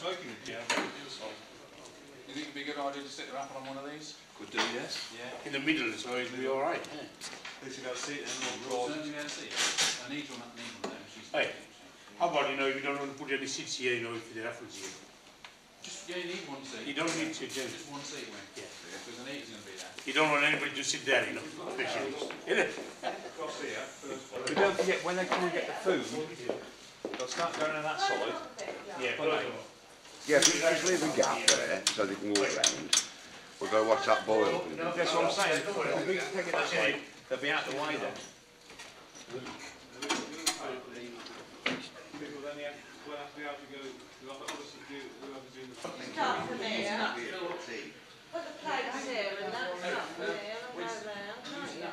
smoking. Yeah. You think it'd be a good idea to stick the apple on one of these? Could do, yes. Yeah. In the middle, so it'll be all right. Yeah. At least you don't see it Well, don't you see it? I need one there. Hey, how about, you know, if you don't want to put any seats here, you know, if the apples here. Yeah, you need one seat. You don't need to, James. Just one seat, Wayne. Yeah. Because the neat is going to be there. You don't want anybody to sit there, you know, especially. Isn't it? But don't forget, when they come and get the food, they'll start going on that side. Yeah, right. Yeah, just leave a gap there so they can walk around. We'll go watch that boil. That's what I'm saying. If we take it that way, they'll be out the way then. People then will have to be able to go, obviously do whoever's doing the fucking. Start from here. Put the plates here and that's up from here and go round, can't you?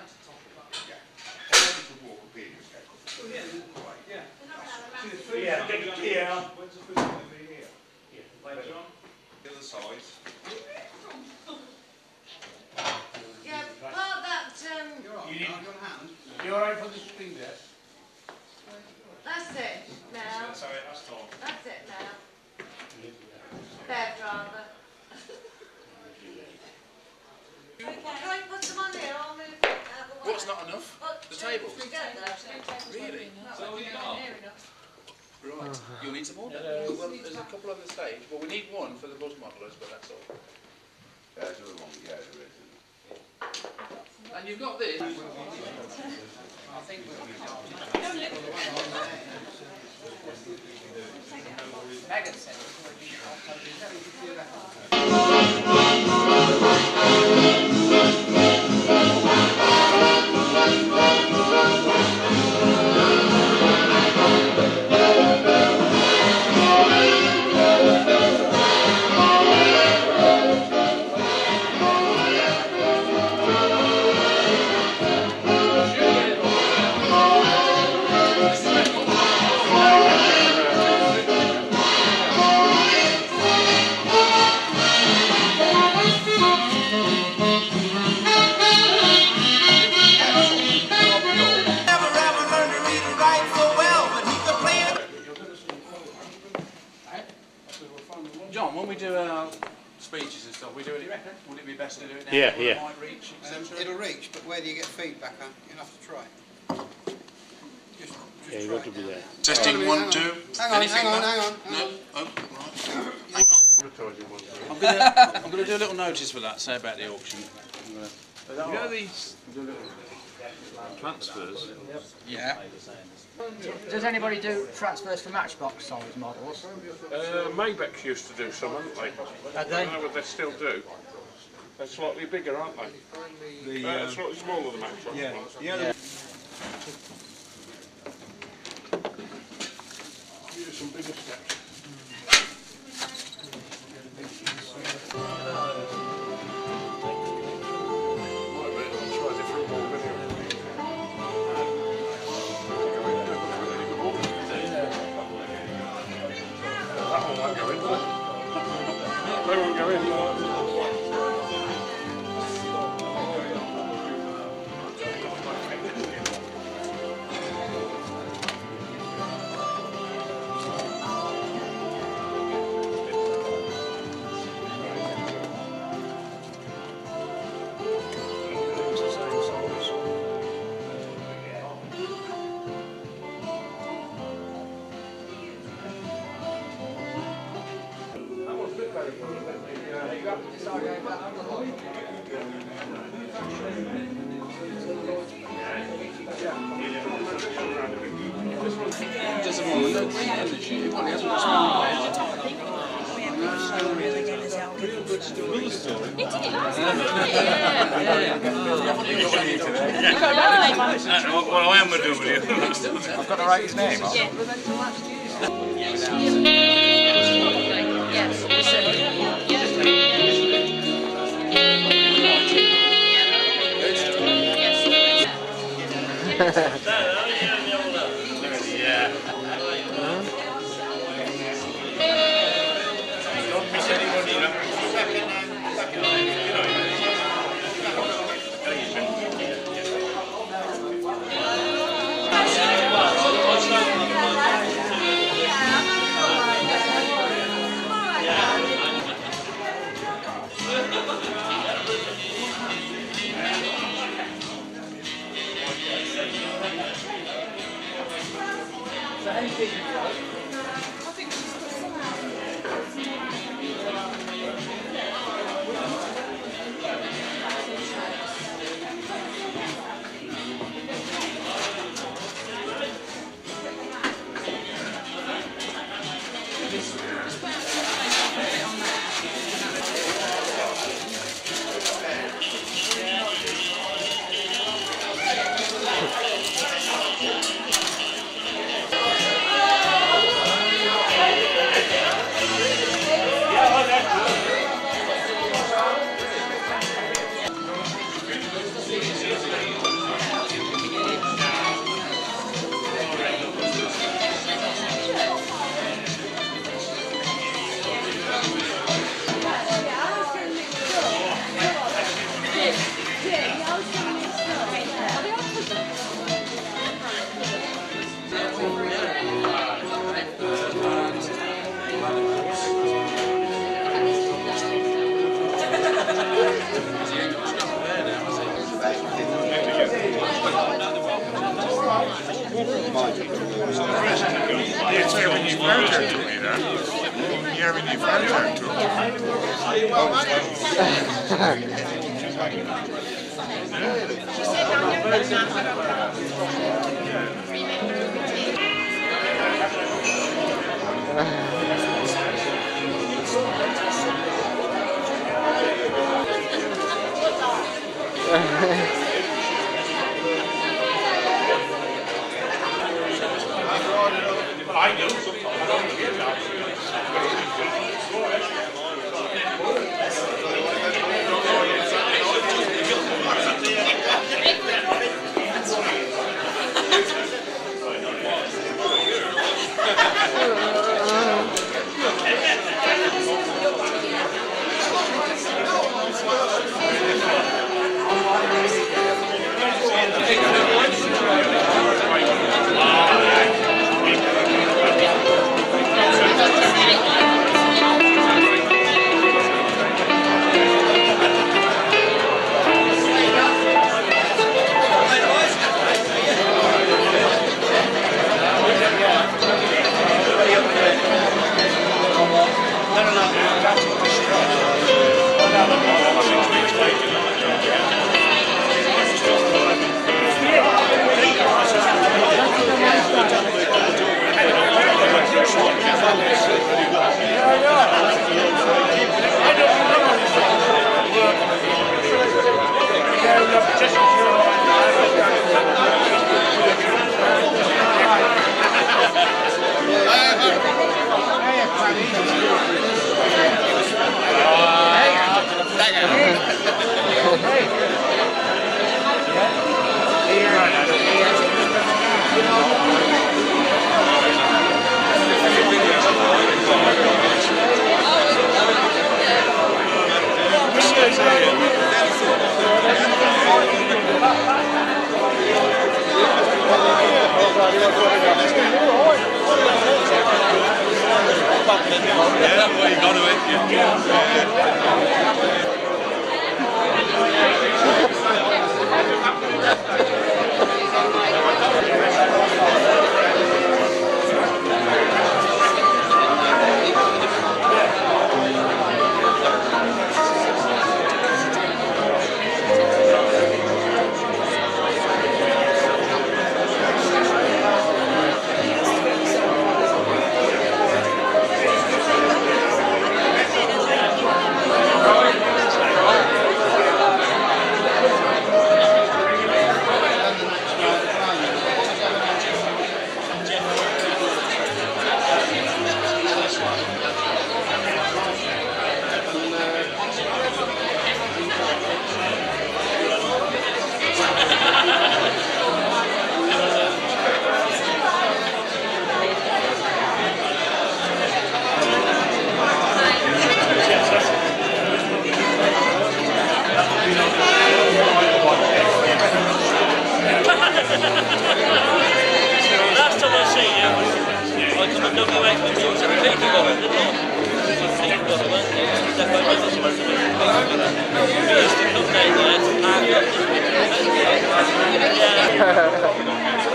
Yeah, take it here. When's the food going to be here? Later on? The other side. Yeah, part that, You all right for this thing there? that's it now. Sorry, that's Tom. That's it now. Bed rather. Okay, can I put some on here? I'll move it out of the way. What's not enough? The table? Really? So we got Right. You'll need some more? Well, there's a couple on the stage. Well, we need one for the bus modelers, but that's all. There's another one, yeah, there is. And you've got this. I think Megan said John, when we do our speeches and stuff, we do it, would it be best to do it now? Yeah, Where yeah. it might reach, etc.? It'll reach, but where do you get feedback on? You'll have to try. Just Yeah, you've got to be there. Testing 1, 2. Hang on, Anything hang on, back? hang on. No? Oh, right. Yeah. I'm going to do a little notice for that, say about the auction. You know these transfers? Yeah. Does anybody do transfers for matchbox size models? Maybex used to do some, haven't they? Have I they? don't know whether they still do. They're slightly bigger, aren't they? The, Slightly smaller than Matchbox yeah. ones. Yeah. Do some bigger steps. They won't go in. Does it want to go green in this year? Well, he hasn't got small. Well, I am going to do with you. I've got to write his name. Don't miss anybody, you know.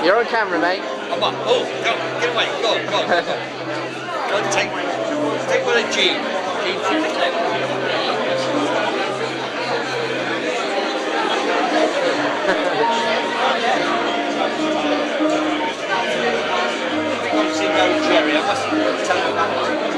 You're on camera, mate. Come on. Oh, go, get away. Go on, go on, go on. Go on, take one of Gene. Gene, take it left. Obviously no Jerry, I must tell him about it.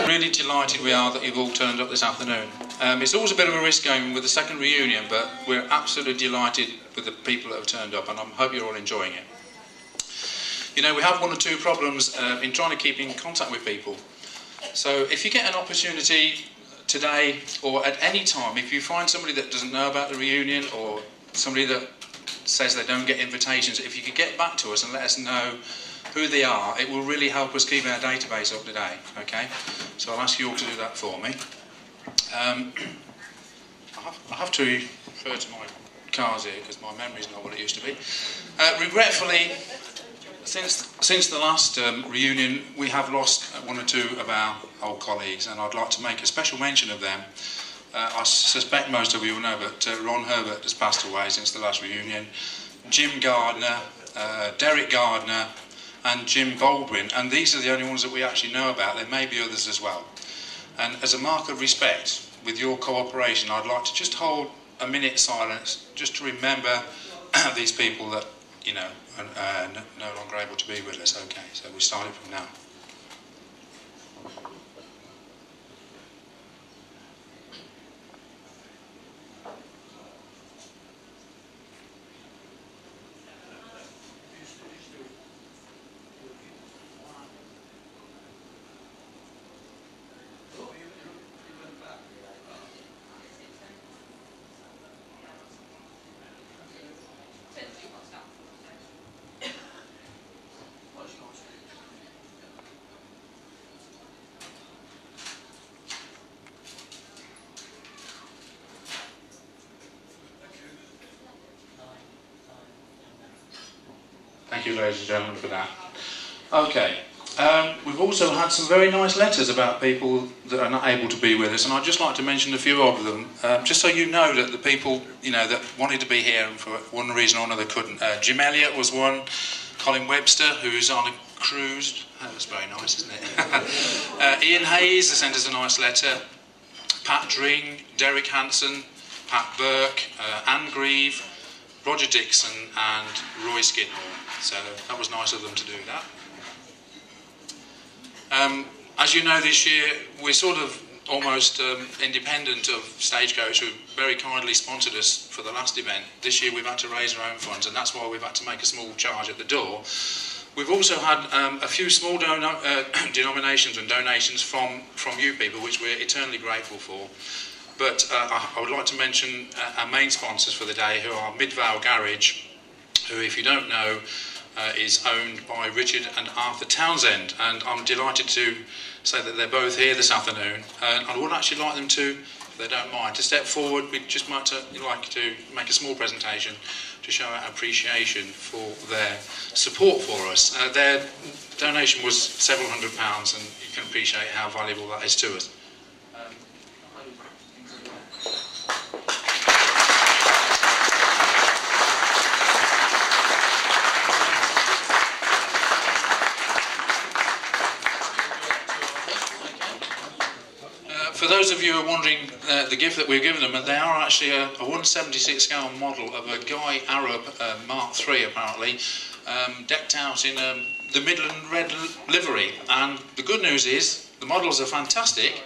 Really delighted we are that you've all turned up this afternoon. It's always a bit of a risk going with the second reunion, but we're absolutely delighted with the people that have turned up, and I hope you're all enjoying it. You know, we have one or two problems in trying to keep in contact with people. So if you get an opportunity today or at any time, if you find somebody that doesn't know about the reunion or somebody that says they don't get invitations, if you could get back to us and let us know who they are, it will really help us keep our database up to date, okay? So I'll ask you all to do that for me. I have to refer to my cards here because my memory's not what it used to be. Regretfully, since the last reunion, we have lost one or two of our old colleagues, and I'd like to make a special mention of them. I suspect most of you will know, but Ron Herbert has passed away since the last reunion. Jim Gardner, Derek Gardner, and Jim Baldwin, and these are the only ones that we actually know about. There may be others as well. And as a mark of respect, with your cooperation, I'd like to just hold a minute silence, just to remember these people that, you know, are no longer able to be with us. Okay, so we start it from now. Thank you, ladies and gentlemen, for that. Okay, we've also had some very nice letters about people that are not able to be with us, and I'd just like to mention a few of them, just so you know that the people, you know, that wanted to be here and for one reason or another couldn't. Jim Elliott was one, Colin Webster, who's on a cruise. That was very nice, isn't it? Ian Hayes sent us a nice letter. Pat Dring, Derek Hanson, Pat Burke, Anne Grieve, Roger Dixon and Roy Skidmore. So that was nice of them to do that. As you know, this year we're sort of almost independent of Stagecoach, who very kindly sponsored us for the last event. This year we've had to raise our own funds, and that's why we've had to make a small charge at the door. We've also had a few small denominations and donations from you people, which we're eternally grateful for. But I would like to mention our main sponsors for the day, who are Midland Red Garage, who, if you don't know, is owned by Richard and Arthur Townsend, and I'm delighted to say that they're both here this afternoon. And I would actually like them to, if they don't mind, to step forward. We'd just like to make a small presentation to show our appreciation for their support for us. Their donation was several £100s, and you can appreciate how valuable that is to us. For those of you who are wondering the gift that we've given them, they are actually a 176 scale model of a Guy Arab Mark III, apparently, decked out in the Midland Red livery. And the good news is the models are fantastic,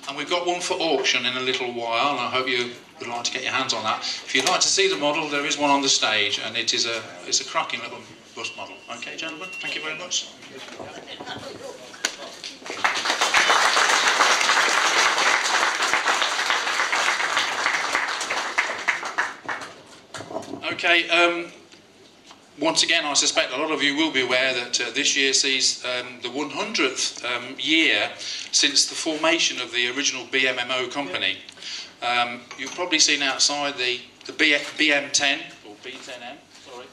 and we've got one for auction in a little while, and I hope you would like to get your hands on that. If you'd like to see the model, there is one on the stage, and it's a cracking little bus model. Okay, gentlemen, thank you very much. Okay, once again, I suspect a lot of you will be aware that this year sees the 100th year since the formation of the original BMMO company. You've probably seen outside the BM10, or B10M, sorry.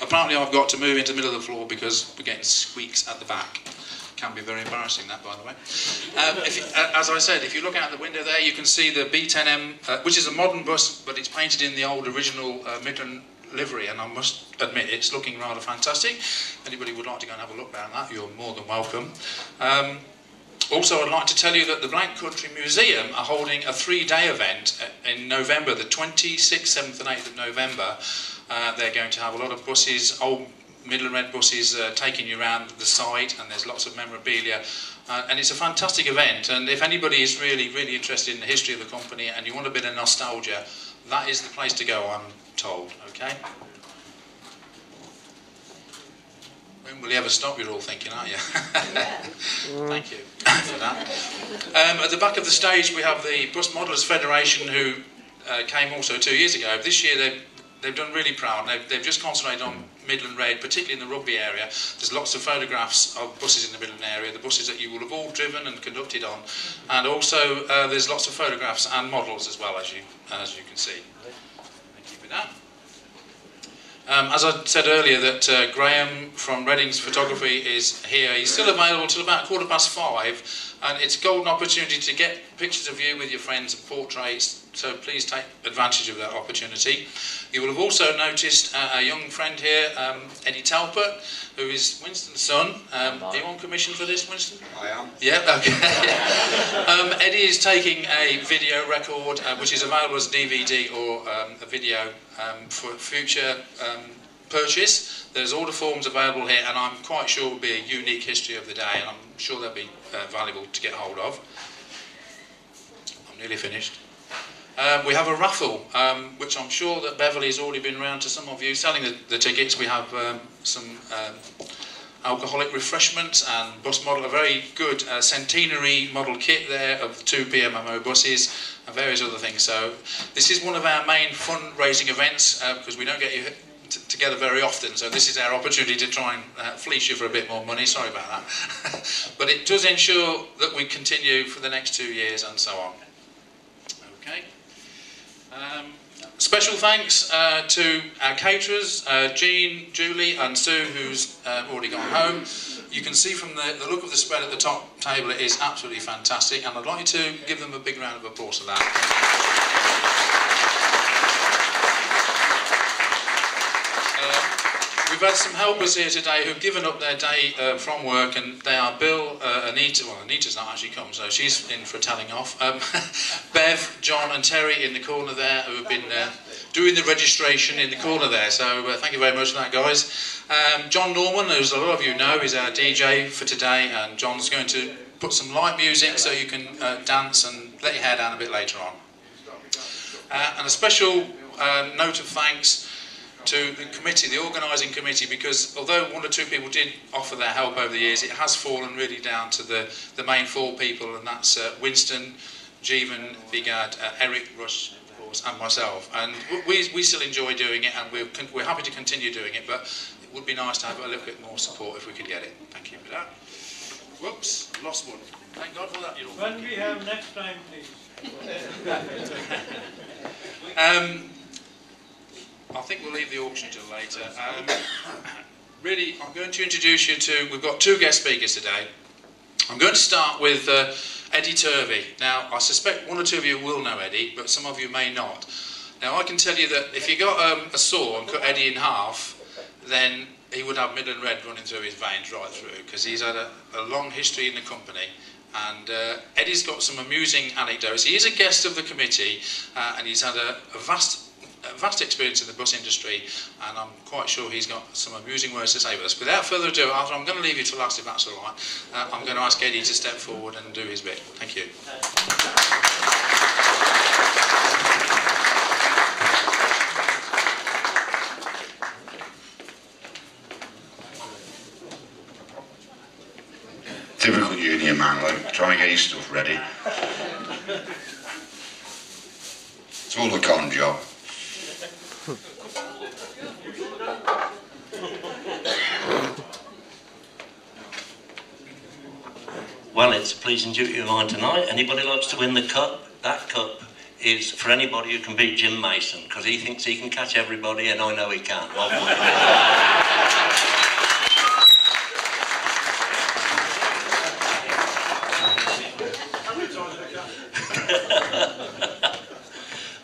Apparently I've got to move into the middle of the floor because we're getting squeaks at the back. Can be very embarrassing, that, by the way. As I said, if you look out the window there, you can see the B10M, which is a modern bus, but it's painted in the old original Midland livery, and I must admit it's looking rather fantastic. Anybody would like to go and have a look around that, you're more than welcome. Also, I'd like to tell you that the Blank Country Museum are holding a 3-day event in November, the 26th, 7th and 8th of November. They're going to have a lot of buses, old Midland Red buses, taking you around the site, and there's lots of memorabilia. And it's a fantastic event, and if anybody is really, really interested in the history of the company and you want a bit of nostalgia, that is the place to go, I'm told, okay? When will you ever stop, you're all thinking, aren't you? Thank you for that. At the back of the stage we have the Bus Modelers Federation, who came also 2 years ago. This year they've done really proud. They've just concentrated on Midland Red, particularly in the rugby area. There's lots of photographs of buses in the Midland area, the buses that you will have all driven and conducted on, and also there's lots of photographs and models as well, as you can see. Thank you for that. As I said earlier, that Graham from Reading's Photography is here. He's still available till about 5:15, and it's a golden opportunity to get pictures of you with your friends and portraits, so please take advantage of that opportunity. You will have also noticed a young friend here, Eddie Talbot, who is Winston's son. Are you on commission for this, Winston? I am. Yeah, okay. Eddie is taking a video record, which is available as DVD or a video for future purchase. There's order forms available here, and I'm quite sure will be a unique history of the day, and I'm sure they'll be valuable to get hold of. I'm nearly finished. We have a raffle, which I'm sure that Beverly's already been round to some of you selling the tickets. We have some alcoholic refreshments and bus model, a very good centenary model kit there of 2 BMMO buses and various other things. So this is one of our main fundraising events because we don't get you together very often, so this is our opportunity to try and fleece you for a bit more money. Sorry about that. But it does ensure that we continue for the next 2 years and so on. Okay. Special thanks to our caterers, Jean, Julie and Sue, who's already gone home. You can see from the look of the spread at the top table, it is absolutely fantastic, and I'd like to give them a big round of applause for that. We've had some helpers here today who've given up their day from work, and they are Bill, Anita, well Anita's not actually come, so she's in for a telling off, Bev, John and Terry in the corner there, who have been doing the registration in the corner there, so thank you very much for that, guys. John Norman, who a lot of you know, is our DJ for today, and John's going to put some light music so you can dance and let your hair down a bit later on. And a special note of thanks to the committee, the organising committee, because although 1 or 2 people did offer their help over the years, it has fallen really down to the main 4 people, and that's Winston, Jeevan, Bigad, Eric, Rush, of course, and myself. And we still enjoy doing it, and we're happy to continue doing it, but it would be nice to have a little bit more support if we could get it. Thank you for that. Whoops, lost one. Thank God for that. You're all When we have next time, please. I think we'll leave the auction till later. Really, I'm going to introduce you to, we've got 2 guest speakers today. I'm going to start with Eddie Turvey. Now, I suspect 1 or 2 of you will know Eddie, but some of you may not. Now, I can tell you that if you got a saw and cut Eddie in half, then he would have Midland Red running through his veins right through, because he's had a long history in the company, And Eddie's got some amusing anecdotes. He is a guest of the committee, and he's had a vast experience in the bus industry, and I'm quite sure he's got some amusing words to say with us. Without further ado, Arthur, I'm going to leave you to last if that's all right. I'm going to ask Eddie to step forward and do his bit. Thank you. Typical union man, like, try and get your stuff ready. It's all a con job. Well, it's a pleasing duty of mine tonight. Anybody likes to win the cup? That cup is for anybody who can beat Jim Mason, because he thinks he can catch everybody, and I know he can't.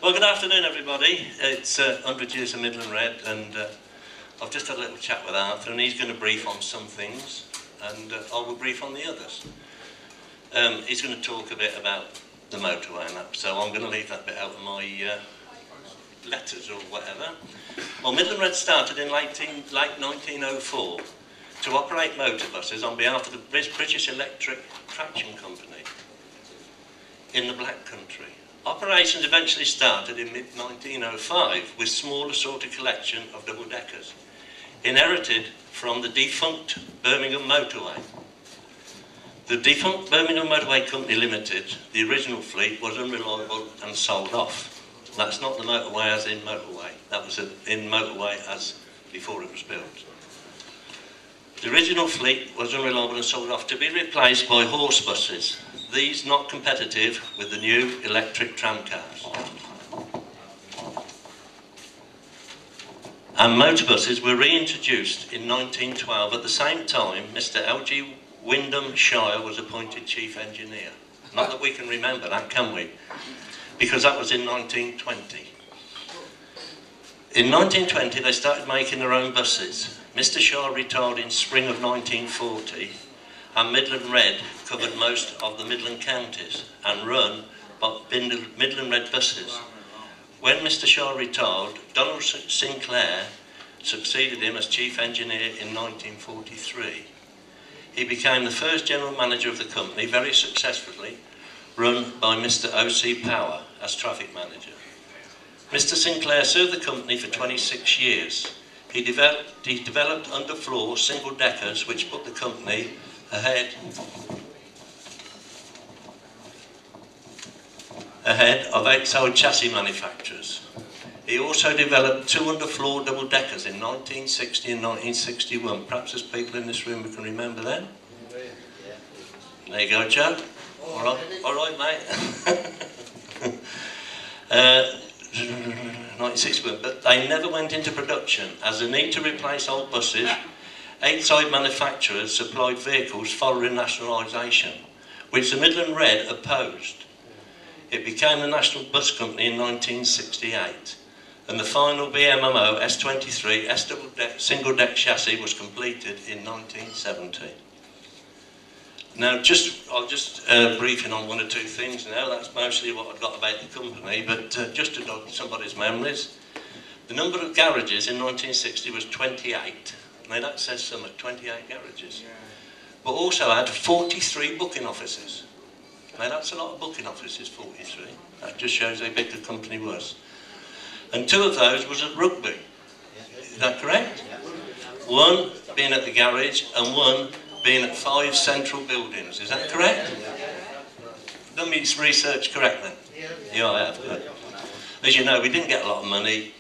Well, good afternoon, everybody. It's 100 years of Midland Red, and I've just had a little chat with Arthur, and he's going to brief on some things, and I will brief on the others. He's going to talk a bit about the motorway and that, so I'm going to leave that bit out of my letters or whatever. Well, Midland Red started in late 1904 to operate motor buses on behalf of the British Electric Traction Company in the Black Country. Operations eventually started in mid-1905 with small assorted collection of double-deckers, inherited from the defunct Birmingham Motorway. The defunct Birmingham Motorway Company Limited, the original fleet, was unreliable and sold off. That's not the motorway as in motorway. That was in motorway as before it was built. The original fleet was unreliable and sold off to be replaced by horse buses. These not competitive with the new electric tram cars. And motor buses were reintroduced in 1912. At the same time, Mr. L.G. Wyndham Shire was appointed chief engineer. Not that we can remember that, can we? Because that was in 1920. In 1920, they started making their own buses. Mr. Shire retired in spring of 1940, and Midland Red covered most of the Midland counties and run by Midland Red buses. When Mr. Shire retired, Donald Sinclair succeeded him as chief engineer in 1943. He became the first general manager of the company, very successfully, run by Mr. O.C. Power as traffic manager. Mr. Sinclair served the company for 26 years. He developed underfloor single deckers which put the company ahead of outside chassis manufacturers. He also developed 2 underfloor double deckers in 1960 and 1961. Perhaps there's people in this room who can remember them. There you go, Joe. All right, mate. 1961, but they never went into production as the need to replace old buses. Outside manufacturers supplied vehicles following nationalisation, which the Midland Red opposed. It became the National Bus Company in 1968, and the final BMMO S23 single-deck chassis was completed in 1970. Now, I'll just briefing on 1 or 2 things now. That's mostly what I've got about the company, but just to jog somebody's memories. The number of garages in 1960 was 28. Now that says something, 28 garages. But also had 43 booking offices. Now that's a lot of booking offices, 43. That just shows how big the company was. And 2 of those was at Rugby. Is that correct? 1 being at the garage and 1 being at 5 central buildings. Is that correct? Done me research correct then? Yeah, I have. Good. As you know, we didn't get a lot of money.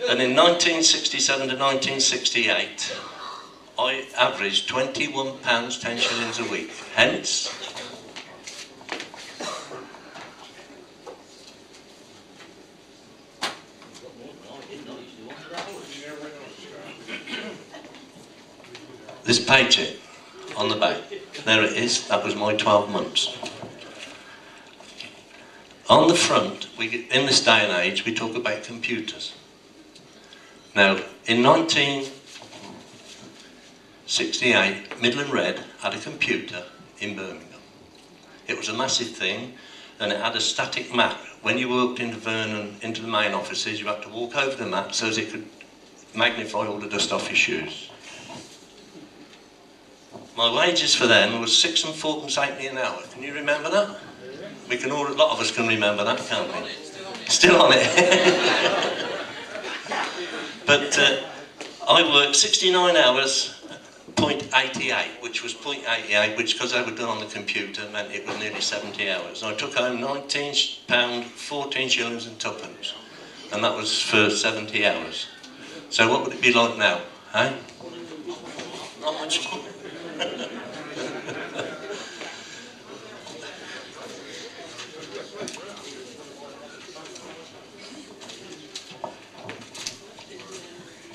And in 1967 to 1968, I averaged £21, 10 shillings a week. Hence, this paycheck on the back. There it is. That was my 12 months. On the front, in this day and age, we talk about computers. Now, in 1968, Midland Red had a computer in Birmingham. It was a massive thing, and it had a static map. When you walked into Vernon, into the main offices, you had to walk over the map so as it could magnify all the dust off your shoes. My wages for them was 6 and 4.8 an hour. Can you remember that? We can all, a lot of us can remember that, can't we? Still on it. But I worked 69 hours, 0.88, which was 0.88, which, because they were done on the computer, meant it was nearly 70 hours. And I took home £19, 14 shillings and twopence. And that was for 70 hours. So what would it be like now, eh? Not much fun.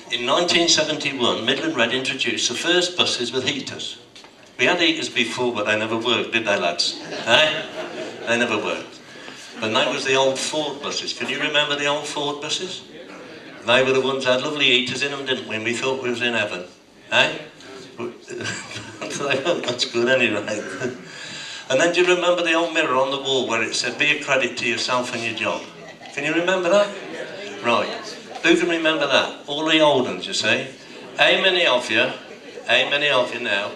In 1971, Midland Red introduced the first buses with heaters. We had heaters before, but they never worked, did they, lads? Eh? They never worked. And they was the old Ford buses. Can you remember the old Ford buses? They were the ones that had lovely heaters in them, didn't we? And we thought we was in heaven. Eh? They weren't much good anyway. And then do you remember the old mirror on the wall where it said, be a credit to yourself and your job? Can you remember that? Right. Who can remember that? All the old ones, you see. How many of you now,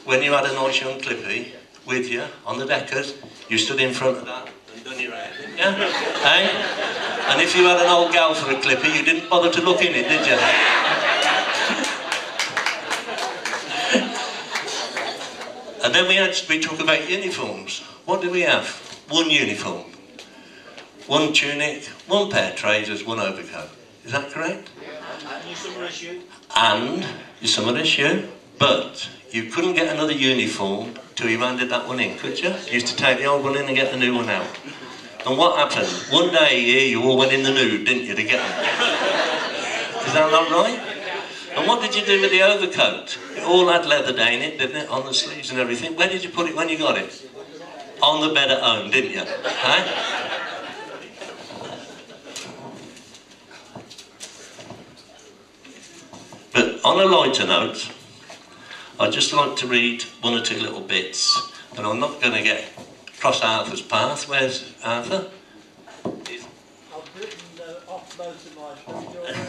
when you had a nice young clippy with you on the deckers, you stood in front of that and done your hair, didn't you? Eh? And if you had an old gal for a clippy, you didn't bother to look in it, did you? And then we talk about uniforms. What do we have? One uniform. One tunic, one pair of trousers, one overcoat. Is that correct? And your summer issue? And your summer issue. But you couldn't get another uniform till you handed that one in, could you? You used to take the old one in and get the new one out. And what happened? One day a year you all went in the nude, didn't you, to get them? Is that not right? And what did you do with the overcoat? It all had leather down it, didn't it? On the sleeves and everything. Where did you put it when you got it? On the bed at home, didn't you? Huh? But on a lighter note, I'd just like to read one or two little bits. And I'm not going to get across Arthur's path. Where's Arthur? I've written off most of my speech already.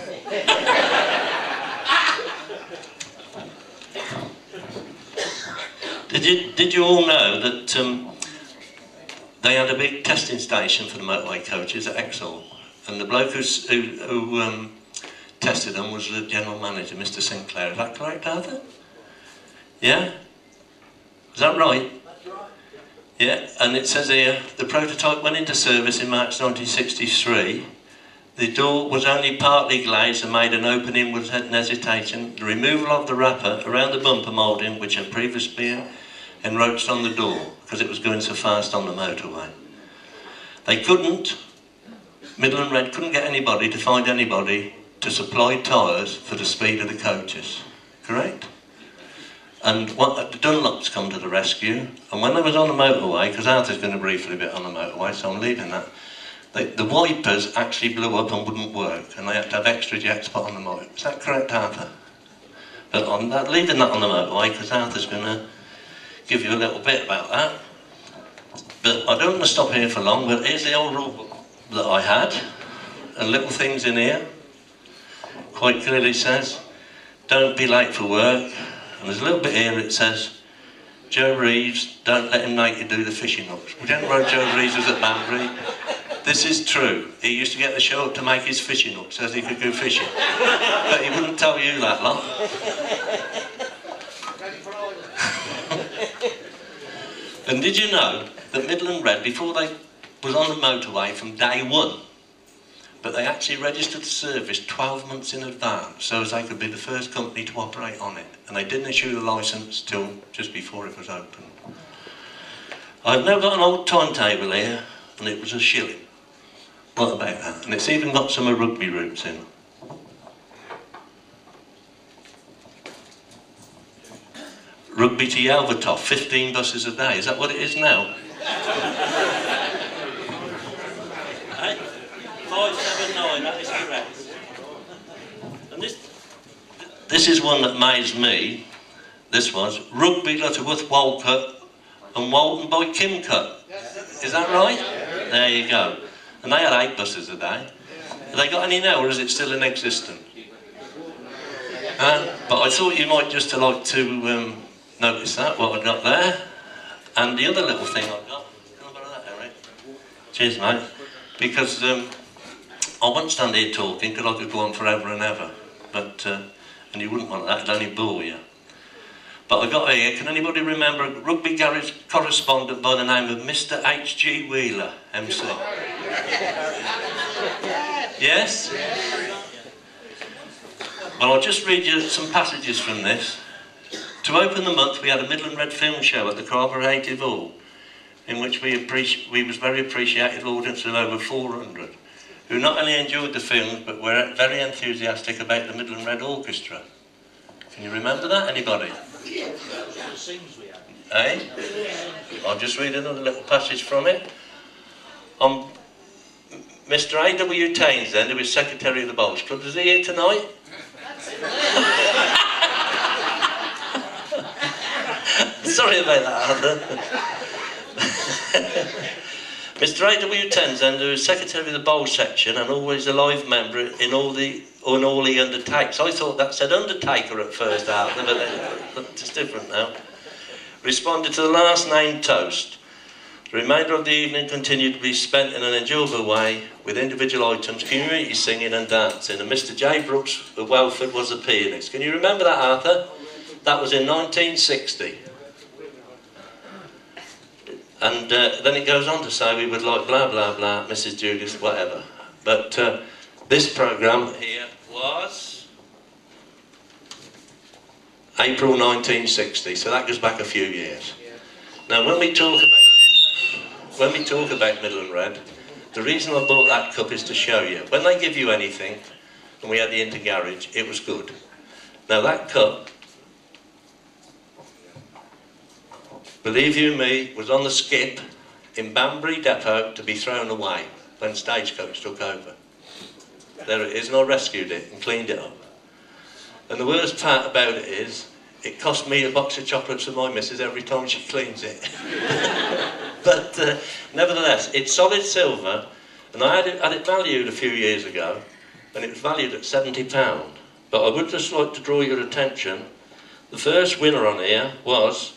Did you all know that they had a big testing station for the motorway coaches at Exhall, and the bloke who tested them was the general manager, Mr. Sinclair. Is that correct, Arthur? Yeah? Is that right? That's right. Yeah, and it says here, the prototype went into service in March 1963. The door was only partly glazed and made an opening with hesitation. The removal of the wrapper around the bumper moulding, which had previously been enroached on the door, because it was going so fast on the motorway. They couldn't, Midland Red couldn't get anybody to find anybody to supply tyres for the speed of the coaches. Correct? And the Dunlops come to the rescue, and when they was on the motorway, because Arthur's going to briefly a bit on the motorway, so I'm leaving that, the wipers actually blew up and wouldn't work, and they had to have extra jets put on the motorway. Is that correct, Arthur? But I'm leaving that on the motorway, because Arthur's going to give you a little bit about that. But I don't want to stop here for long, but here's the old rule book that I had, and little things in here. Quite clearly says, don't be late for work. And there's a little bit here that says, Joe Reeves, don't let him make you do the fishing hooks. We don't know Joe Reeves was at Banbury. This is true. He used to get the show up to make his fishing hooks so he could go fishing. But he wouldn't tell you that lot. And did you know that Midland Red, before they was on the motorway from day one, but they actually registered the service 12 months in advance so as they could be the first company to operate on it, and they didn't issue the licence till just before it was open. I've now got an old timetable here, and it was £1. What about that? And it's even got some rugby routes in. Rugby to Yalvertoft, 15 buses a day. Is that what it is now? 579, that is correct. And this is one that amazed me. This was Rugby Lutterworth, Walcott, and Walton by Kimcut. Is that right? There you go. And they had 8 buses a day. Have they got any now, or is it still in existence? But I thought you might just like to notice that, what I got there. And the other little thing I got, can I borrow that, Eric? Cheers, mate. Because I won't stand here talking, because I could go on forever and ever. But, and you wouldn't want that, it'd only bore you. But I got here, can anybody remember a Rugby Garage correspondent by the name of Mr. H.G. Wheeler, MC? Yes? Well, I'll just read you some passages from this. To open the month, we had a Midland Red film show at the Corporative Hall, in which we was very appreciated audience of over 400, who not only enjoyed the films, but were very enthusiastic about the Midland Red Orchestra. Can you remember that, anybody? Eh? I'll just read another little passage from it. Mr. A.W. Townsend, who is Secretary of the Bowls Club, is he here tonight? Sorry about that, Arthur. Mr. A.W. Townsend, who is Secretary of the Bowl Section and always a live member in all he undertakes. I thought that said Undertaker at first, Arthur, but it's different now. Responded to the last named toast. The remainder of the evening continued to be spent in an enjoyable way with individual items, community singing and dancing. And Mr. J. Brooks of Welford was the pianist. Can you remember that, Arthur? That was in 1960. And then it goes on to say we would like blah, blah, blah, Mrs. Judas, whatever. But this programme here was April 1960, so that goes back a few years. Now, when we talk about Midland Red, the reason I bought that cup is to show you. When they give you anything, and we had the inter-garage, it was good. Now, that cup, believe you me, was on the skip in Banbury Depot to be thrown away when Stagecoach took over. There it is, and I rescued it and cleaned it up. And the worst part about it is, it cost me a box of chocolates for my missus every time she cleans it. But nevertheless, it's solid silver, and I had it valued a few years ago, and it was valued at £70. But I would just like to draw your attention, the first winner on here was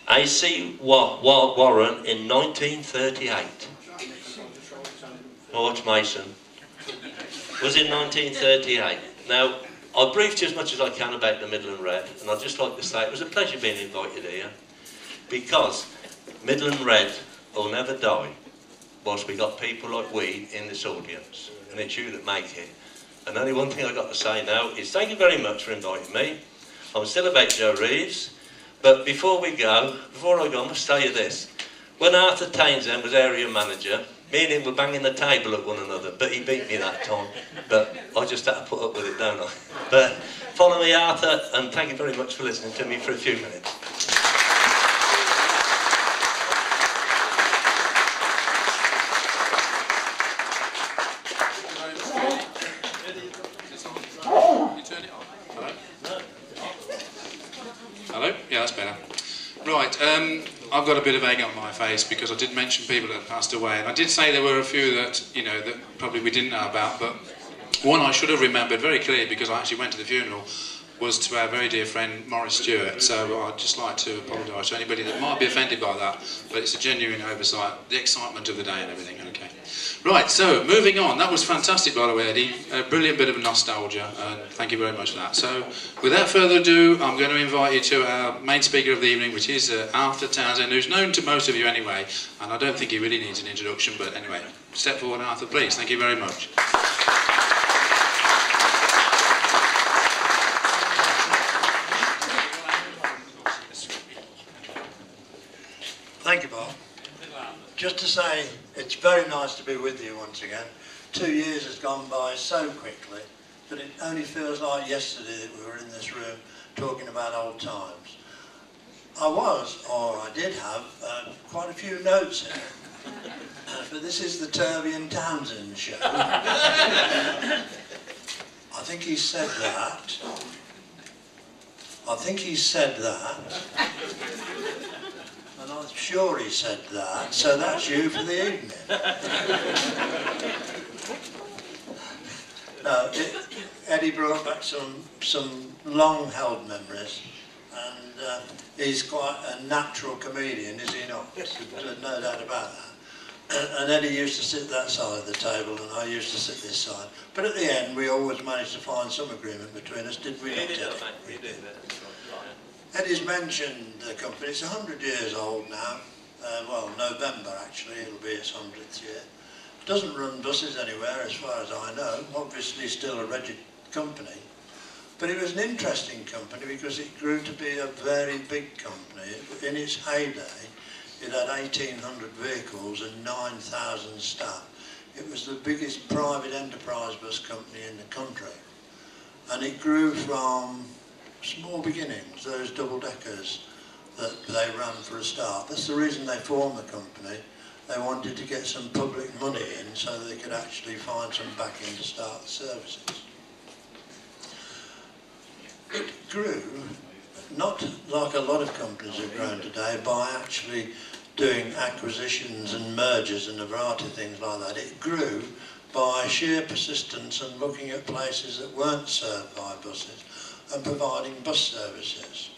A.C. Warren in 1938. George Mason was in 1938. Now, I've briefed you as much as I can about the Midland Red, and I'd just like to say it was a pleasure being invited here, because Midland Red will never die whilst we got people like we in this audience, and it's you that make it. And only one thing I've got to say now is thank you very much for inviting me. I'm still about Joe Reeves, but before I go, I must tell you this. When Arthur Townsend was area manager, me and him were banging the table at one another, but he beat me that time. But I just had to put up with it, don't I? But follow me, Arthur, and thank you very much for listening to me for a few minutes. Hello? Yeah, that's better. Right, I've got a bit of egg on my face because I did mention people that had passed away, and I did say there were a few that, you know, that probably we didn't know about, but one I should have remembered very clearly because I actually went to the funeral was to our very dear friend Maurice Stewart. So I'd just like to apologise to anybody that might be offended by that, but it's a genuine oversight, the excitement of the day and everything, okay. Right, so moving on. That was fantastic, by the way, Eddie. A brilliant bit of nostalgia, and thank you very much for that. So without further ado, I'm going to invite you to our main speaker of the evening, which is Arthur Townsend, who's known to most of you anyway, and I don't think he really needs an introduction, but anyway, step forward, Arthur, please. Thank you very much. Thank you, Bob. Just to say, it's very nice to be with you once again. 2 years has gone by so quickly that it only feels like yesterday that we were in this room talking about old times. I did have quite a few notes in it, but this is the Turvey and Townsend show. I think he said that I think he said that. And I'm sure he said that, so that's you for the evening. No, Eddie brought back some long-held memories, and he's quite a natural comedian, is he not? There's no doubt about that. And Eddie used to sit that side of the table, and I used to sit this side. But at the end, we always managed to find some agreement between us, did we not, Eddie? We did. Eddie's mentioned the company. It's 100 years old now. Well, November actually, it'll be its 100th year. It doesn't run buses anywhere as far as I know. Obviously still a registered company. But it was an interesting company because it grew to be a very big company. In its heyday, it had 1,800 vehicles and 9,000 staff. It was the biggest private enterprise bus company in the country. And it grew from small beginnings, those double-deckers that they ran for a start. That's the reason they formed the company. They wanted to get some public money in so they could actually find some backing to start the services. It grew, not like a lot of companies have grown today, by actually doing acquisitions and mergers and a variety of things like that. It grew by sheer persistence and looking at places that weren't served by buses and providing bus services.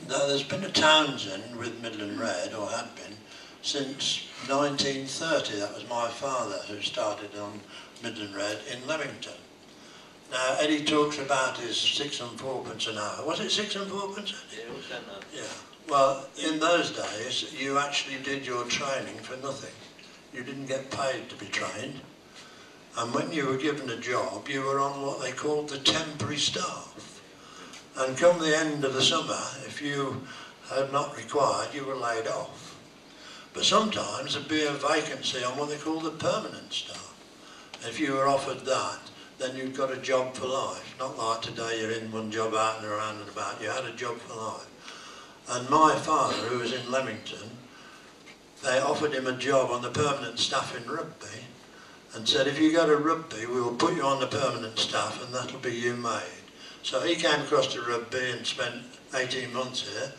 Now, there's been a Townsend with Midland Red, or had been, since 1930. That was my father who started on Midland Red in Leamington. Now, Eddie talks about his 6 and 4pence an hour. Was it 6 and 4pence, Eddie? Yeah, it was that now. Yeah. Well, in those days, you actually did your training for nothing. You didn't get paid to be trained. And when you were given a job, you were on what they called the temporary staff. And come the end of the summer, if you had not required, you were laid off. But sometimes there'd be a vacancy on what they called the permanent staff. If you were offered that, then you'd got a job for life. Not like today, you're in one job out and around and about. You had a job for life. And my father, who was in Leamington, they offered him a job on the permanent staff in Rugby and said, if you go to Rugby, we will put you on the permanent staff and that'll be you made. So he came across to Rugby and spent 18 months here,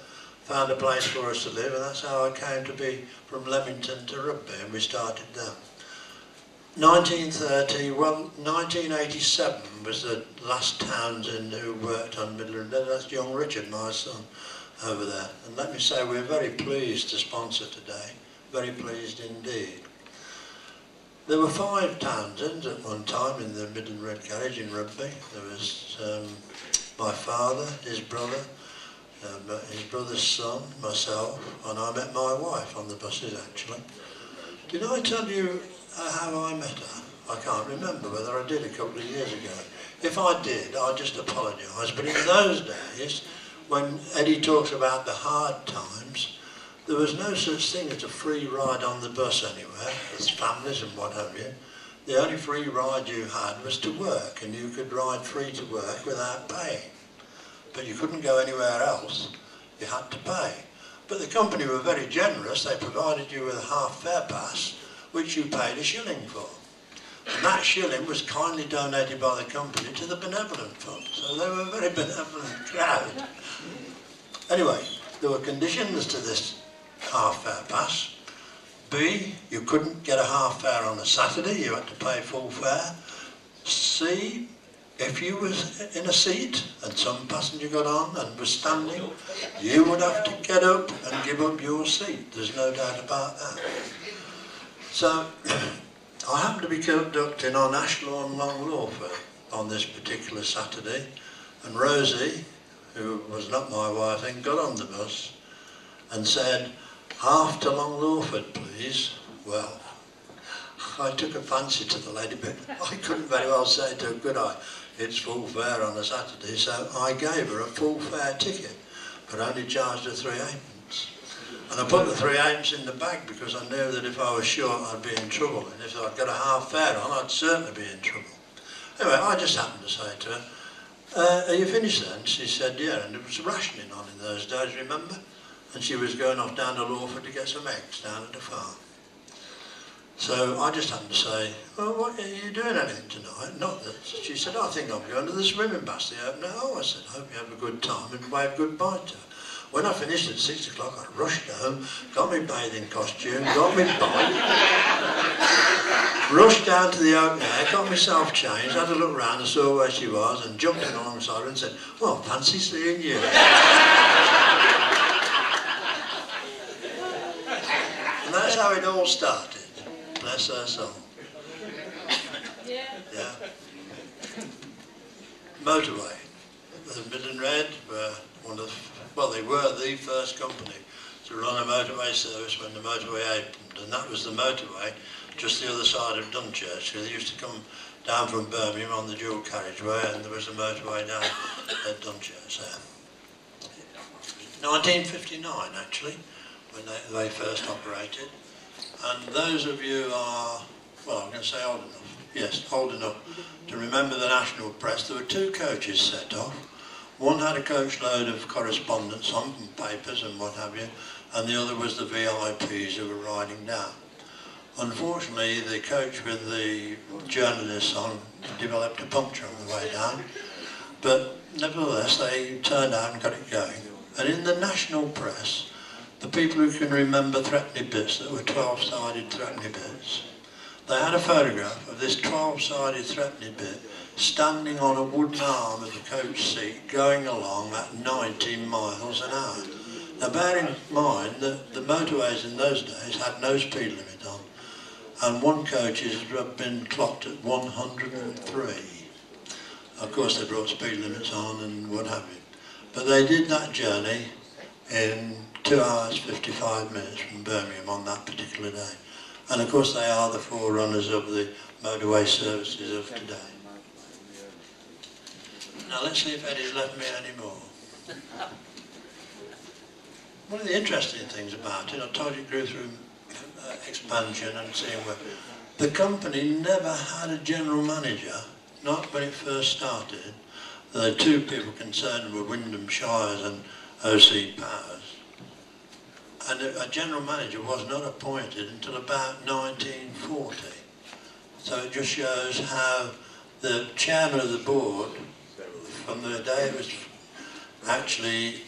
found a place for us to live, and that's how I came to be from Leamington to Rugby, and we started there. 1987 was the last Townsend who worked on Midland. That's young Richard, my son, over there. And let me say, we're very pleased to sponsor today. Very pleased indeed. There were 5 Townsends at one time in the Midland Red Garage in Rugby. There was my father, his brother, his brother's son, myself, and I met my wife on the buses actually. Did I tell you how I met her? I can't remember whether I did a couple of years ago. If I did, I just apologise. But in those days, when Eddie talks about the hard times, there was no such thing as a free ride on the bus anywhere, as families and what have you. The only free ride you had was to work, and you could ride free to work without paying. But you couldn't go anywhere else. You had to pay. But the company were very generous. They provided you with a half fare pass, which you paid a shilling for. And that shilling was kindly donated by the company to the benevolent fund. So they were a very benevolent crowd. Anyway, there were conditions to this half fare pass. B, you couldn't get a half fare on a Saturday, you had to pay full fare. C, if you was in a seat and some passenger got on and was standing, you would have to get up and give up your seat. There's no doubt about that. So, I happened to be conducting on Ashlawn Long Lawford on this particular Saturday, and Rosie, who was not my wife then, got on the bus and said, half to Long Lawford, please. Well, I took a fancy to the lady, but I couldn't very well say to her, could I? It's full fare on a Saturday, so I gave her a full fare ticket, but only charged her 3/8. And I put the 3/8 in the bag because I knew that if I was short, I'd be in trouble, and if I'd got a half fare on, I'd certainly be in trouble. Anyway, I just happened to say to her, are you finished then? She said, yeah, and it was rationing on in those days, remember? And she was going off down to Lawford to get some eggs down at the farm. So I just happened to say, well, what, are you doing anything tonight? Not that. She said, I think I'm going to the swimming bath, the open hour. I said, hope you have a good time, and waved goodbye to her. When I finished at 6 o'clock, I rushed home, got my bathing costume, got my bike, rushed down to the open air, got myself changed, had a look round and saw where she was, and jumped in alongside her and said, well, fancy seeing you. And that's how it all started. Bless her soul. Yeah. Motorway. The Midland Red were one of the, well, they were the first company to run a motorway service when the motorway opened, and that was the motorway just the other side of Dunchurch. They used to come down from Birmingham on the dual carriageway, and there was a motorway down at Dunchurch there. 1959 actually, when they first operated. And those of you are, well, I'm going to say old enough, yes, old enough to remember the national press. There were 2 coaches set off. One had a coach load of correspondence on papers and what have you, and the other was the VIPs who were riding down. Unfortunately, the coach with the journalists on developed a puncture on the way down, but nevertheless they turned out and got it going. And in the national press, the people who can remember threepenny bits that were 12-sided threepenny bits, they had a photograph of this 12-sided threepenny bit standing on a wooden arm of the coach seat going along at 90 miles an hour. Now bear in mind that the motorways in those days had no speed limit on, and one coach has been clocked at 103. Of course they brought speed limits on and what have you. But they did that journey in 2 hours 55 minutes from Birmingham on that particular day. And of course they are the forerunners of the motorway services of today. Now let's see if Eddie's left me any more. One of the interesting things about it, I told you it grew through expansion and seeing where the company never had a general manager, not when it first started. The 2 people concerned were Wyndham Shires and O.C. Powers. And a general manager was not appointed until about 1940. So it just shows how the chairman of the board, from the day it was actually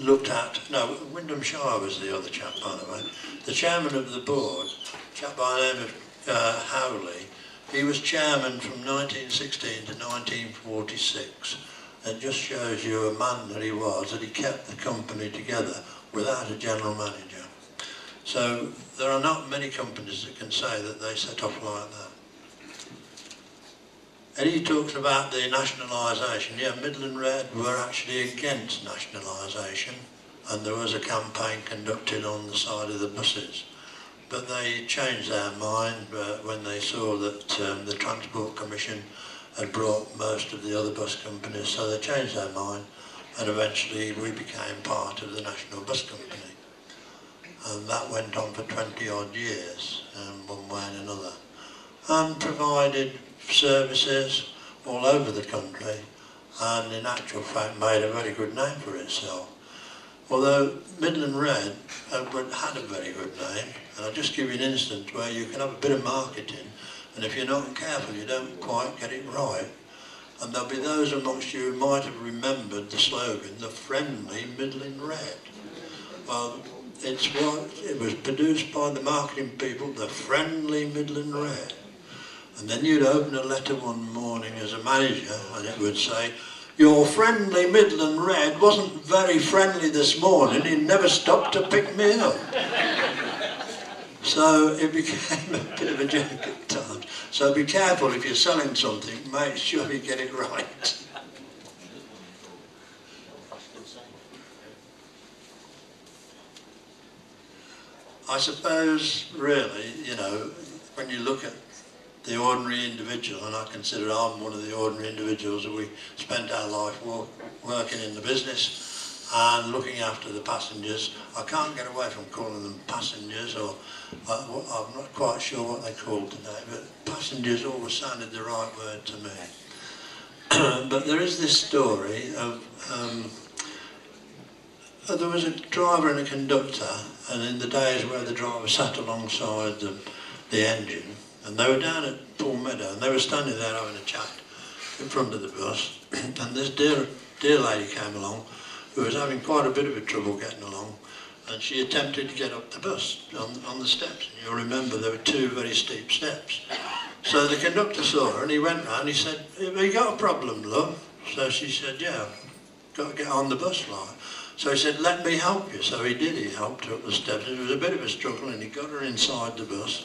looked at, no, Wyndham Shire was the other chap, by the way. The chairman of the board, a chap by the name of Howley, he was chairman from 1916 to 1946. It just shows you a man that he was, that he kept the company together without a general manager. So there are not many companies that can say that they set off like that. Eddie talks about the nationalisation. Yeah, Midland Red were actually against nationalisation, and there was a campaign conducted on the side of the buses. But they changed their mind when they saw that the Transport Commission had brought most of the other bus companies, so they changed their mind, and eventually we became part of the National Bus Company. And that went on for 20 odd years, one way and another, and provided services all over the country, and in actual fact made a very good name for itself. Although Midland Red had a very good name, and I'll just give you an instance where you can have a bit of marketing, and if you're not careful you don't quite get it right. And there'll be those amongst you who might have remembered the slogan, the friendly Midland Red. Well, it was produced by the marketing people, the friendly Midland Red. And then you'd open a letter one morning as a manager and it would say, your friendly Midland Red wasn't very friendly this morning, he never stopped to pick me up. So it became a bit of a joke at times. So be careful if you're selling something, make sure you get it right. I suppose, really, you know, when you look at the ordinary individual, and I consider I'm one of the ordinary individuals that we spent our life working in the business and looking after the passengers. I can't get away from calling them passengers, or I'm not quite sure what they're called today, but passengers always sounded the right word to me. But there is this story of, there was a driver and a conductor, and in the days where the driver sat alongside the the engine, and they were down at Poole Meadow, and they were standing there having a chat in front of the bus, and this dear lady came along who was having quite a bit of a trouble getting along, and she attempted to get up the bus on the steps. And you'll remember there were 2 very steep steps. So the conductor saw her and he went round and he said, "Have you got a problem, love?" So she said, "Yeah, got to get on the bus, like." So he said, "Let me help you." So he did, he helped her up the steps. It was a bit of a struggle and he got her inside the bus.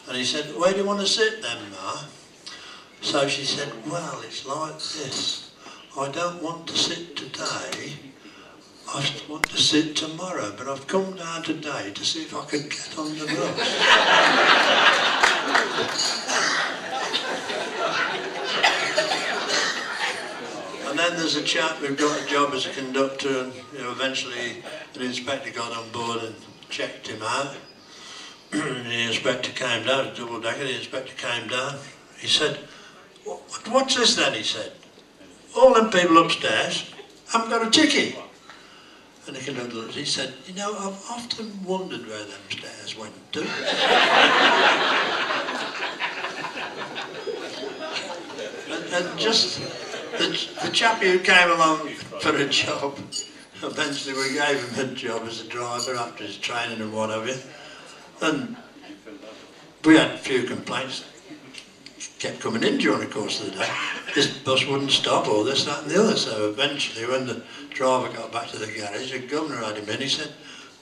And he said, "Where do you want to sit then, Ma?" So she said, "Well, it's like this. I don't want to sit today. I want to sit tomorrow, but I've come down today to see if I can get on the bus." And then there's a chap who got a job as a conductor, and eventually an inspector got on board and checked him out. And the inspector came down, a double decker, the inspector came down. He said, "What's this then?" he said. "All them people upstairs haven't got a ticket." And the conductor looked, he said, "You know, I've often wondered where them stairs went to." and just the chap who came along for a job, eventually we gave him a job as a driver after his training and what have you. And we had a few complaints. Kept coming in during the course of the day. This bus wouldn't stop, or this, that and the other. So eventually when the driver got back to the garage, the governor had him in. He said,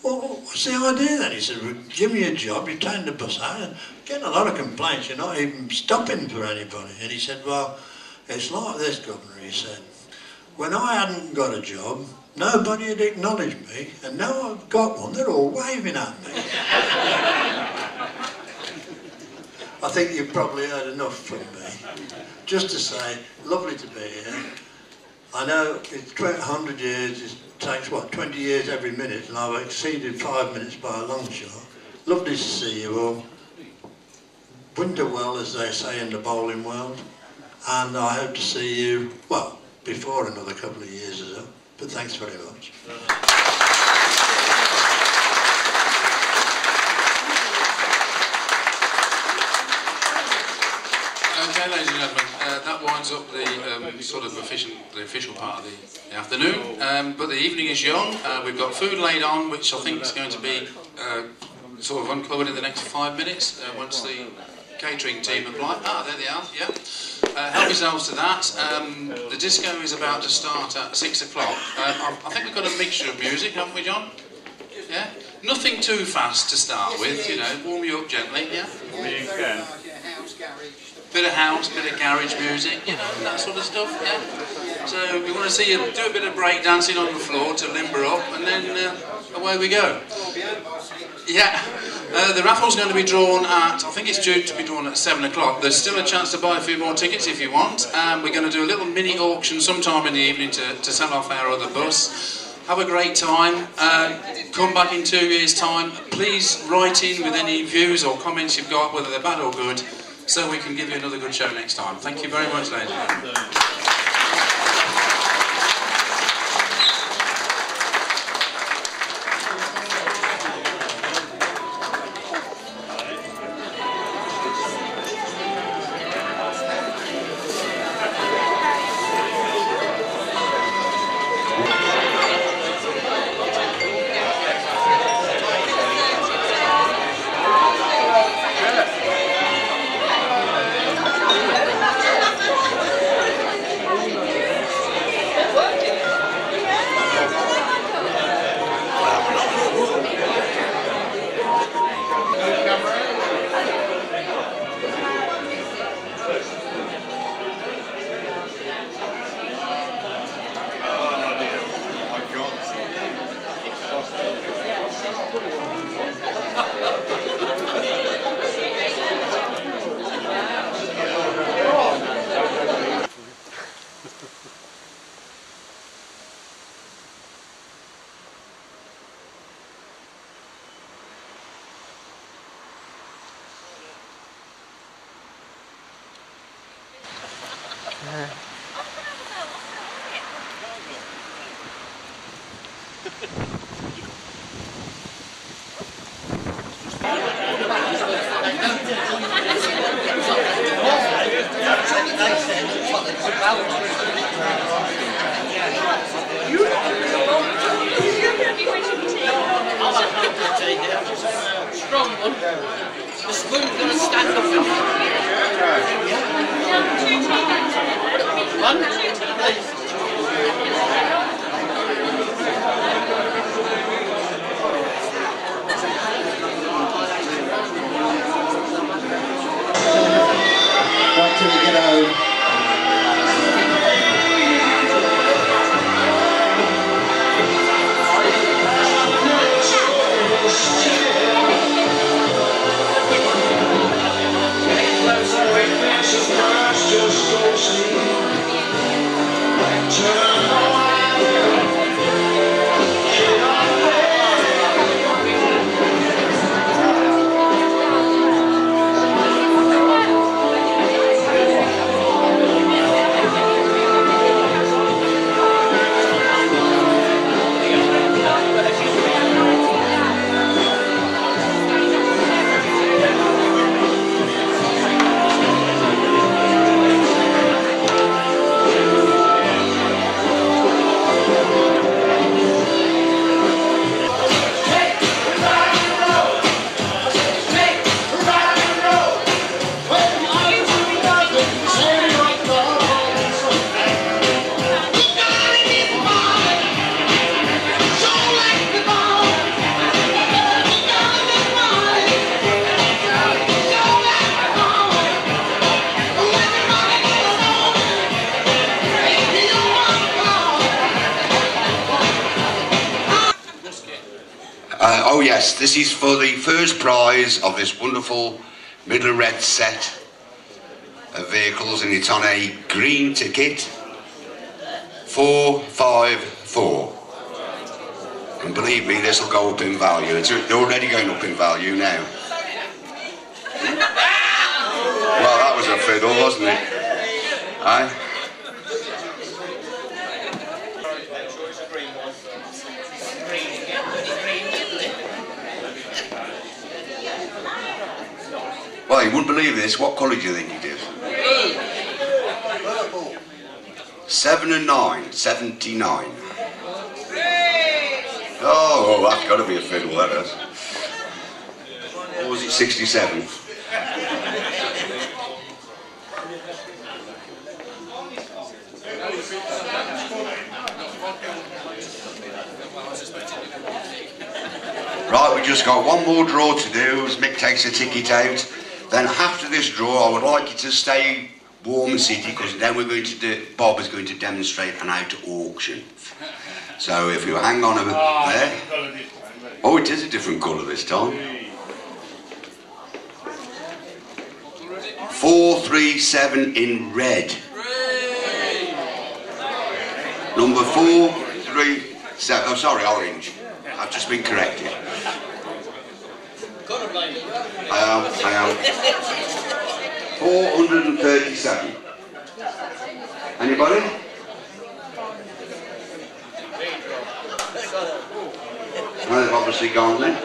"Well, what's the idea then?" He said, "Well, give me a job, you're taking the bus out and getting a lot of complaints, you're not even stopping for anybody." And he said, "Well, it's like this, Governor," he said. "When I hadn't got a job, nobody had acknowledged me, and now I've got one, they're all waving at me." I think you've probably heard enough from me. Just to say, lovely to be here. I know it's 100 years, it takes, 20 years every minute, and I've exceeded 5 minutes by a long shot. Lovely to see you all. Winter well, as they say in the bowling world. And I hope to see you, well, before another couple of years or so. But thanks very much. Okay, ladies and gentlemen, that winds up the sort of official part of the afternoon. But the evening is young. We've got food laid on, which I think is going to be sort of uncovered in the next 5 minutes once the catering team apply. Ah, there they are. Yeah. Help yourselves to that. The disco is about to start at 6 o'clock. I think we've got a mixture of music, haven't we, John? Yeah. Nothing too fast to start with. You know, warm you up gently. Yeah. Bit of house, bit of garage music, you know, that sort of stuff, yeah. So we want to see you do a bit of break dancing on the floor to limber up, and then away we go. Yeah, the raffle's going to be drawn at, I think it's due to be drawn at 7 o'clock. There's still a chance to buy a few more tickets if you want. We're going to do a little mini auction sometime in the evening to sell off our other bus. Have a great time. Come back in 2 years' time. Please write in with any views or comments you've got, whether they're bad or good, so we can give you another good show next time. Thank you very much, ladies and gentlemen. I'll have a cup of tea now. Strong one. The spoon's got to stand up. One, please. Wait till we get home. Oh yes, this is for the first prize of this wonderful Midland Red set of vehicles, and it's on a green ticket, 454. And believe me, this will go up in value. It's already going up in value now. Well, that was a fiddle, wasn't it? Aye? Well, you wouldn't believe this. What colour do you think it is? 7 and 9, 79. Oh, that's got to be a fiddle, that is. Or was it 67? Right, we just got one more draw to do as Mick takes a ticket out. Then after this draw, I would like you to stay warm and seated, because then we're going to do, Bob is going to demonstrate an out auction. So if you hang on a bit there. Oh, it is a different colour this time. 437 in red. Number 437. Oh, sorry, orange. I've just been corrected. I am. 437. Anybody? No, they've obviously gone then.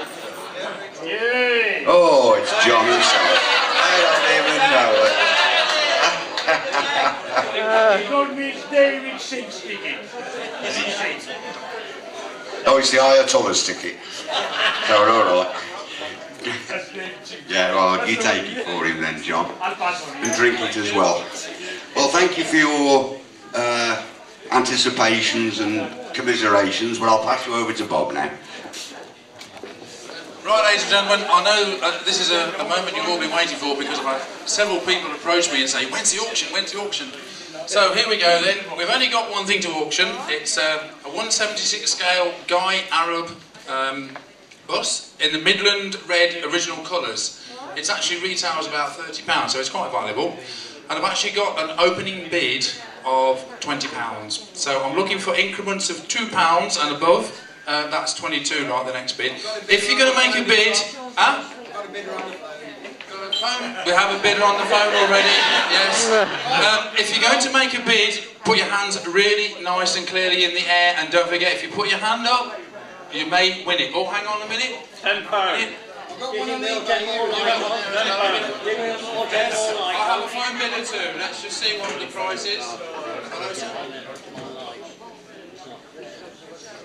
Oh, it's John himself. I don't even know it. He told me it's David 6 ticket. Oh, it's the Ayatollah's ticket. So, alright. Yeah, well, you take it for him then, John. And drink it as well. Well, thank you for your anticipations and commiserations, but I'll pass you over to Bob now. Right, ladies and gentlemen, I know this is a moment you've all been waiting for, because I've had several people approach me and say, when's the auction, when's the auction? So here we go then. We've only got one thing to auction. It's a 176 scale Guy Arab bus in the Midland Red original colours. It's actually retails about £30, so it's quite valuable. And I've actually got an opening bid of £20. So I'm looking for increments of £2 and above. That's 22, like the next bid. If you're going to make a bid, we have a bidder on the phone already, yes. If you're going to make a bid, put your hands really nice and clearly in the air, and don't forget, if you put your hand up, you may win it. Oh, hang on a minute. £10. I have a fine bid or two. Let's just see what the price is. Hello, sir.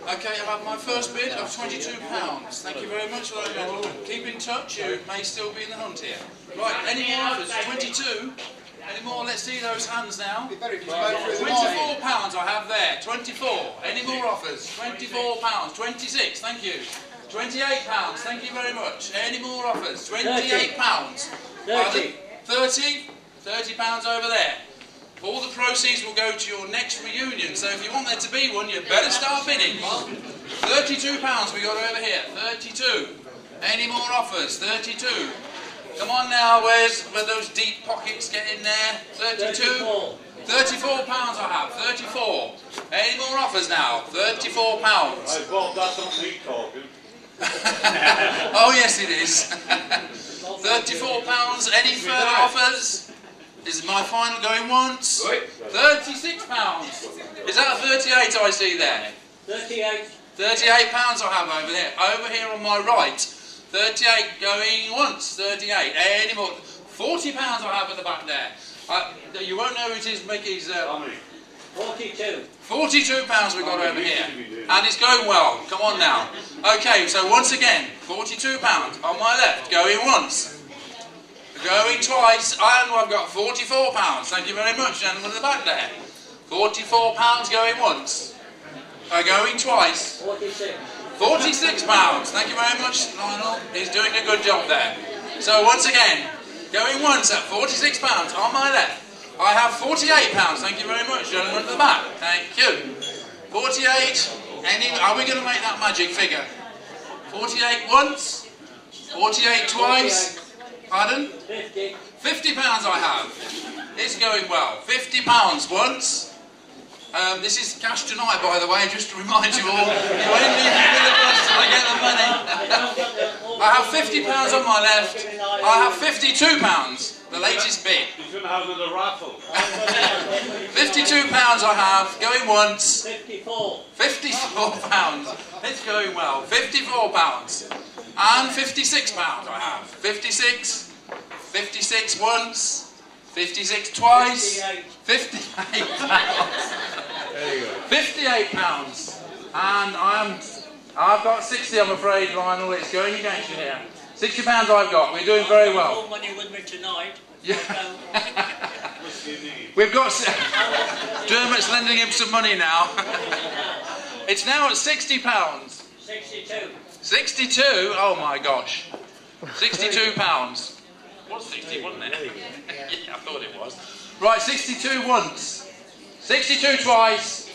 Okay, I have my first bid of £22. Thank you very much. Keep in touch, you may still be in the hunt here. Right, any more offers? 22? Any more? Let's see those hands now. £24 I have there. 24. Any more offers? £24. 26, thank you. £28, thank you very much. Any more offers? £28. 30. 30? £30 over there. All the proceeds will go to your next reunion, so if you want there to be one, you better start bidding. £32 we got over here. 32. Any more offers? 32. Come on now, where those deep pockets get in there? 32. £34 I have. 34. Any more offers now? £34. Bob, that's not me talking. Oh yes it is. £34. Any further offers? This is my final going once. £36. Is that a 38 I see there? 38. £38 I have over there. Over here on my right. 38 going once. 38. Any more? £40 I have at the back there. You won't know who it is, Mickey's. 42. £42 we've got over here. And it's going well. Come on now. Okay, so once again, £42 on my left, going once. Going twice, and I've got £44. Thank you very much, gentlemen at the back there. £44 going once. Going twice. £46. Thank you very much, Lionel. He's doing a good job there. So once again, going once at £46 on my left. I have £48. Thank you very much, gentlemen at the back. Thank you. 48. Are we going to make that magic figure? 48 once. 48 twice. Pardon? 50. £50 I have. It's going well. £50 once. This is cash tonight, by the way, just to remind you all. You won't leave me with the bus till I get the money. I have £50 on my left. I have £52. The latest bid. He's going to have another raffle. £52 I have. Going once. £54. It's going well. £54. And £56 I have. 56. 56 once. 56 twice. £58. £58. And I've got 60, I'm afraid, Lionel. It's going against you here. £60 I've got. We're doing very well. More money with me tonight. Yeah. We've got Dermot's lending him some money now. It's now at £60. 62. 62? Oh my gosh. £62. Was 60, wasn't it? Yeah, I thought it was. Right, 62 once. 62 twice.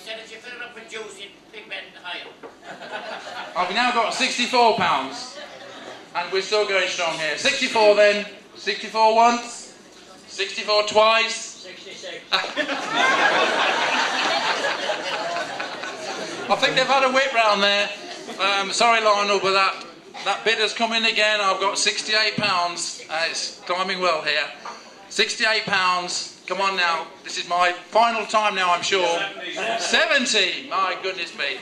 I've now got £64. And we're still going strong here. 64 then. 64 once. 64 twice. 66. I think they've had a whip round there. Sorry, Lionel, but that bid has come in again. I've got £68. It's climbing well here. £68. Come on now. This is my final time now, I'm sure. 70. My goodness me.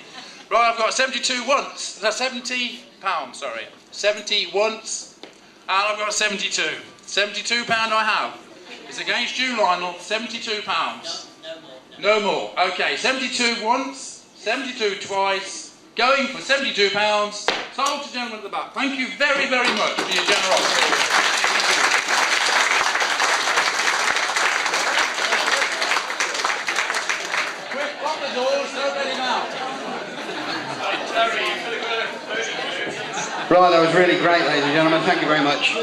Right, I've got 72 once. £70, sorry. 70 once. And I've got 72. £72 I have. It's against you, Lionel. £72. No more. Okay, 72 once. 72 twice. Going for £72. Sold to gentlemen at the back. Thank you very, very much for your generosity. Quick, lock the doors, don't let him out. Right, that was really great, ladies and gentlemen. Thank you very much.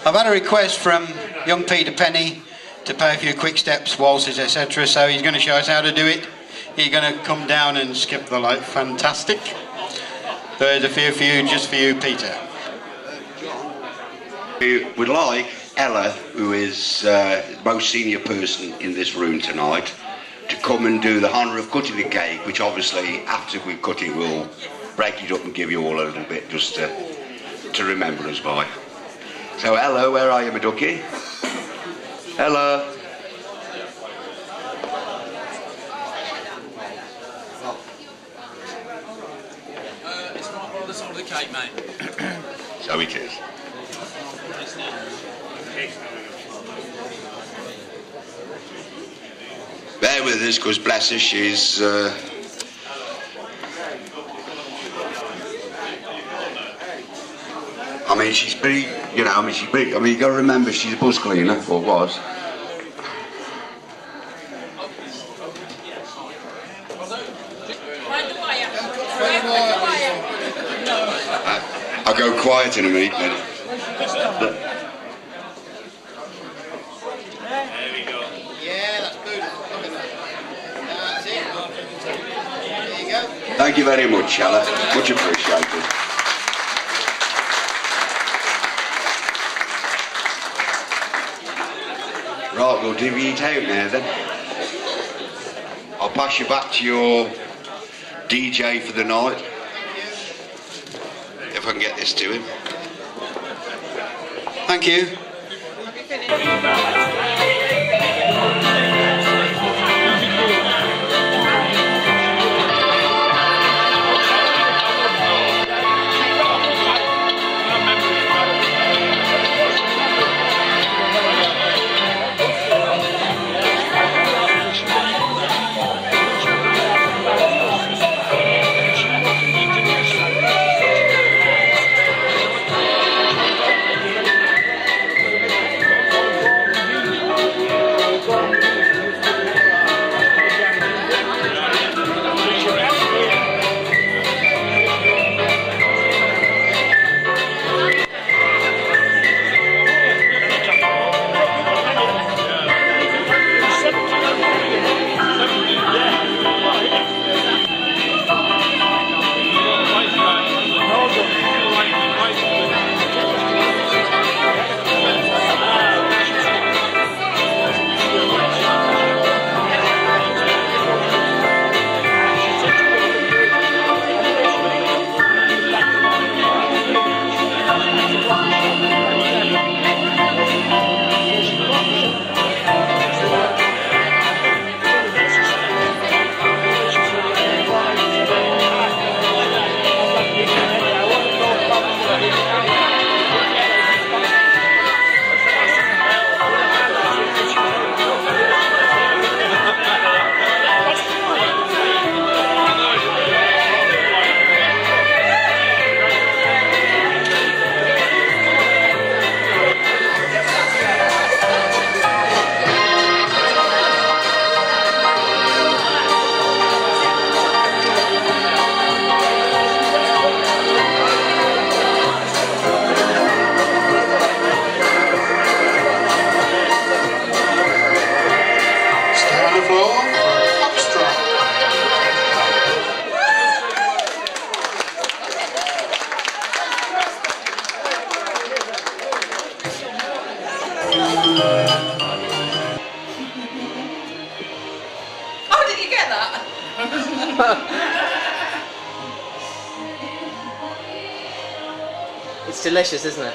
I've had a request from young Peter Penny to play a few quick steps, waltzes, etc. So he's going to show us how to do it. He's going to come down and skip the light. Fantastic. There's a few for you, just for you, Peter. We would like Ella, who is the most senior person in this room tonight, to come and do the honour of cutting the cake, which obviously, after we cut it, we'll break it up and give you all a little bit just to remember us by. So, Ella, where are you, my ducky? Ella. It's right by the side of the cake, mate. So it is. bear with us, because bless her, she's I mean, she's pretty, you know, she's pretty, you got to remember she's a bus cleaner, or was. I'll go quiet in a minute then. There we go. Yeah, that's good. Look at that. That's it. There you go. Thank you very much, Ella. Much appreciated. Right, we'll divvy it out now then. I'll pass you back to your DJ for the night. If I can get this to him. Thank you. How did you get that? It's delicious, isn't it?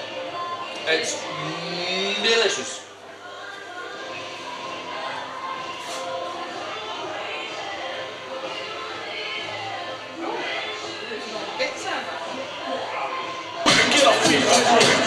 It's delicious. It's Get off me,